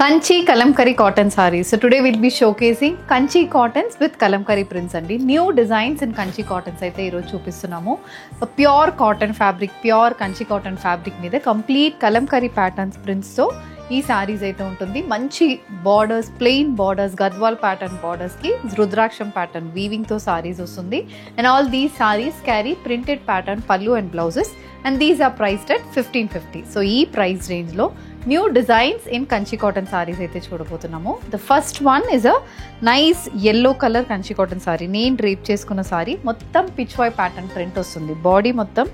Kanchi Kalamkari cotton sarees. So today we'll be showcasing Kanchi cottons with Kalamkari prints andi. New designs in Kanchi cottons aithe ee roju chupistunnamo. A pure cotton fabric, pure Kanchi cotton fabric meeda complete Kalamkari patterns prints tho ఈ సారీస్ అయితే ఉంటుంది. మంచి borders, plain borders, Gadwal pattern borders కి రుద్రాక్షం pattern weaving తో సారీస్ వస్తుంది. And all these saris carry printed pattern pallu and blouses and these are priced at 1550. So ఈ price range లో new designs in Kanchi cotton sarees అయితే చూడబోతున్నాము. The first one is a nice yellow colour Kanchi cotton saree. నేను drape చేసుకున్న సారీ మొత్తం Pichwai pattern print వస్తుంది. Body మొత్తం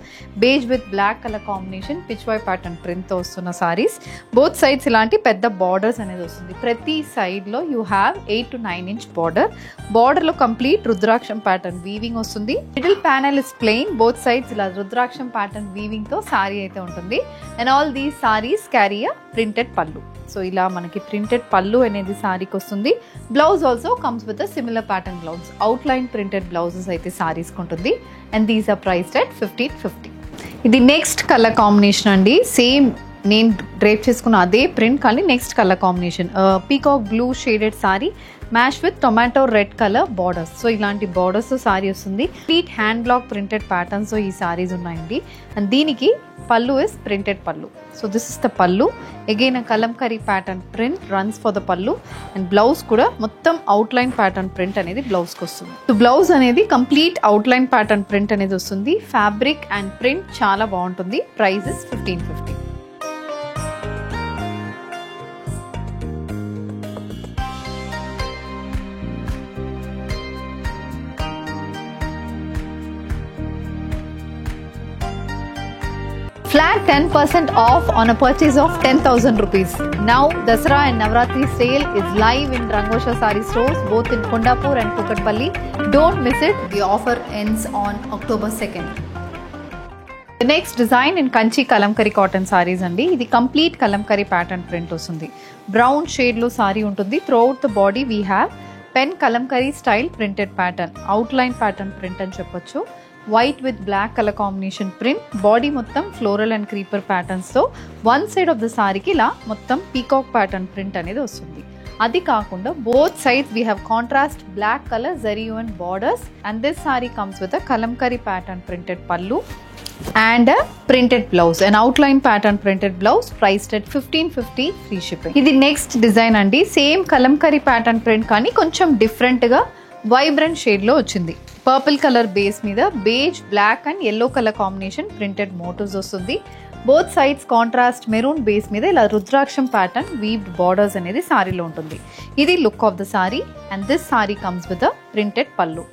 beige with black colour combination Pichwai pattern ప్రింట్తో వస్తున్న సారీస్. బోత్ సైడ్స్ ఇలాంటి పెద్ద బార్డర్స్ అనేది వస్తుంది. ప్రతి సైడ్లో you have 8 to 9 inch border. బార్డర్లో కంప్లీట్ రుద్రాక్షం ప్యాటర్న్ వీవింగ్ వస్తుంది. Middle panel is plain. Both sides ఇలా రుద్రాక్షం ప్యాటర్న్ వీవింగ్తో సారీ అయితే ఉంటుంది. And all these saris carry a printed pallu. So ఇలా మనకి ప్రింటెడ్ పల్లు అనేది సారీకి వస్తుంది. Blouse also comes with a similar pattern blouse. Outline printed blouses అయితే సారీస్కి ఉంటుంది. And these are priced at 1550. ఇది నెక్స్ట్ కలర్ కాంబినేషన్ అండి. సేమ్ నేను డ్రేప్ చేసుకున్న అదే ప్రింట్ కానీ next colour combination peacock blue shaded sorry mash with tomato red colour borders. So ఇలాంటి బార్డర్స్ సారీ వస్తుంది. Complete hand block printed patterns ఈ సారీస్ ఉన్నాయండి. అండ్ దీనికి పల్లు is printed pallu. So this is the పల్లు. Again kalamkari pattern print runs for the పల్లు. And blouse కూడా మొత్తం అవుట్లైన్ ప్యాటర్న్ ప్రింట్ అనేది బ్లౌజ్కి వస్తుంది. సో బ్లౌజ్ అనేది కంప్లీట్ అవుట్లైన్ ప్యాటర్న్ ప్రింట్ అనేది వస్తుంది. ఫ్యాబ్రిక్ అండ్ ప్రింట్ చాలా బాగుంటుంది. Price is 1550. Flat 10% off on a purchase of 10,000 rupees. Now, Dasara and Navratri sale is live in Rangosha Saree stores, both in Kondapur and Kukatpalli. Don't miss it. The offer ends on October 2nd. The next design in Kanchi Kalamkari cotton sarees andi. Idi complete Kalamkari pattern print ostundi. Brown shade lo saree untundi. Throughout the body we have pen Kalamkari style printed pattern. Outline pattern print ani cheppochu. White with black colour combination print. Body మొత్తం floral and creeper ప్యాటర్న్స్తో one side of the సారీకి ఇలా మొత్తం peacock pattern print అనేది వస్తుంది. అది కాకుండా both sides we have contrast black colour zari and borders. And this sorry comes with a kalamkari pattern printed pallu and a printed blouse, an outline pattern printed blouse priced at 1550 free shipping. ఇది next design అండి. Same Kalamkari pattern print కానీ కొంచెం డిఫరెంట్గా vibrant షేడ్లో వచ్చింది. Purple colour base మీద beige black and yellow colour combination printed motifs వస్తుంది. Both sides contrast maroon base మీద ఇలా రుద్రాక్షం ప్యాటర్న్ వీవ్డ్ బార్డర్స్ అనేది సారీలో ఉంటుంది. ఇది look of the saree. And this sorry comes with a printed pallu.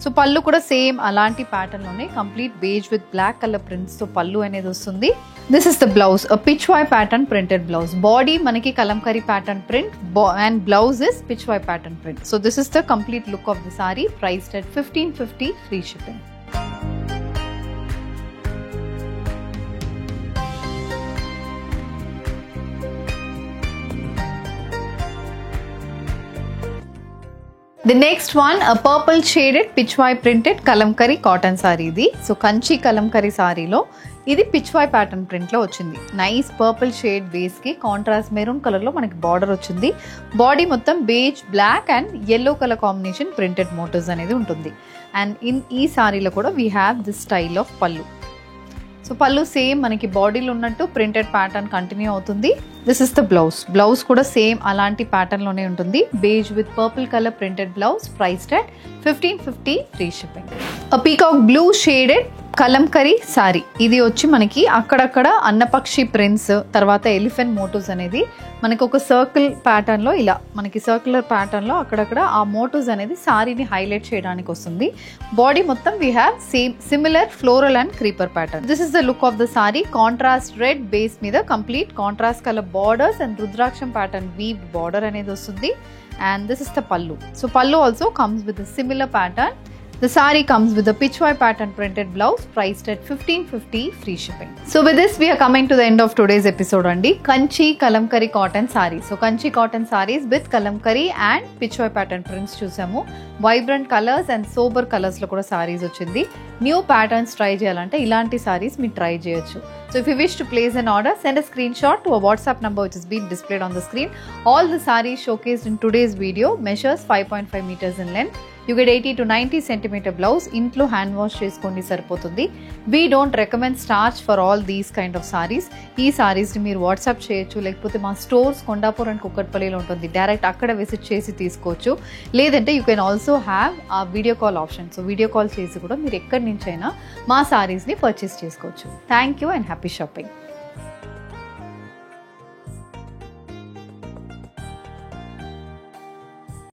So pallu కూడా సేమ్ అలాంటి ప్యాటర్న్ లోనే complete beige with black colour prints తో పల్లు అనేది వస్తుంది. This is the blouse, Pichwai pattern printed blouse. Body మనకి Kalamkari pattern print and blouse is Pichwai pattern print. So this is the complete look of the saree priced at 1550 free shipping. The next one, a purple shaded pitchwai printed kalamkari cotton saree ఇది. So Kanchi Kalamkari సారీలో ఇది Pichwai pattern ప్రింట్లో వచ్చింది. Nice purple shade బేస్కి contrast maroon కలర్లో మనకి border వచ్చింది. Body మొత్తం beige black and yellow colour combination printed motifs అనేది ఉంటుంది. అండ్ ఈ సారీలో కూడా we have this style of pallu. So pallu same మనకి బాడీలో ఉన్నట్టు ప్రింటెడ్ ప్యాటర్న్ కంటిన్యూ అవుతుంది. This is the blouse. Blouse కూడా సేమ్ అలాంటి ప్యాటర్న్ లోనే ఉంటుంది. Beige with purple colour printed blouse priced at 1550 free shipping. Peacock blue shaded kalamkari sorry. ఇది వచ్చి మనకి అక్కడక్కడ అన్నపక్షి ప్రింట్స్, తర్వాత ఎలిఫెంట్ మోటివ్స్ అనేది మనకి ఒక సర్కిల్ ప్యాటర్న్ లో ఇలా మనకి సర్క్యులర్ ప్యాటర్న్ లో అక్కడక్కడ ఆ మోటివ్స్ అనేది సారీని హైలైట్ చేయడానికి వస్తుంది. బాడీ మొత్తం we have same similar floral and creeper pattern. This is the look of the saree. Contrast red base మీద complete contrast colour borders and రుద్రాక్షం ప్యాటర్న్ వీవ్డ్ బార్డర్ అనేది వస్తుంది. And this is the pallu. So pallu also comes with similar pattern. The saree comes with a pitchwai pattern printed blouse priced at 1550 free shipping. So with this we are coming to the end of today's episode andi. Kanchi Kalamkari cotton sarees. So Kanchi cotton sarees with Kalamkari and pitchwai pattern prints చూసాము. Vibrant colors and sober colors లో కూడా sarees వచ్చింది. New patterns try చేయాలంటే ఇలాంటి sarees మీరు try చేయొచ్చు. So if you wish to place an order, send a screenshot to a WhatsApp number which is being displayed on the screen. All the sarees showcased in today's video measures 5.5 meters in length. You get 80 to 90 centimeter blouse. Intlo hand wash cheskondi saripotundi. We don't recommend starch for all these kind of sarees. Ee sarees ni meer WhatsApp cheyochu lekapothe ma stores Kondapur and Kukatpalli lo untundi. Direct akkada visit chesi teesukochu. Ledante you can also have a video call option. So video call chesi kuda meer ekkadi nunchaina ma sarees ni purchase chesukochu. Thank you and happy shopping.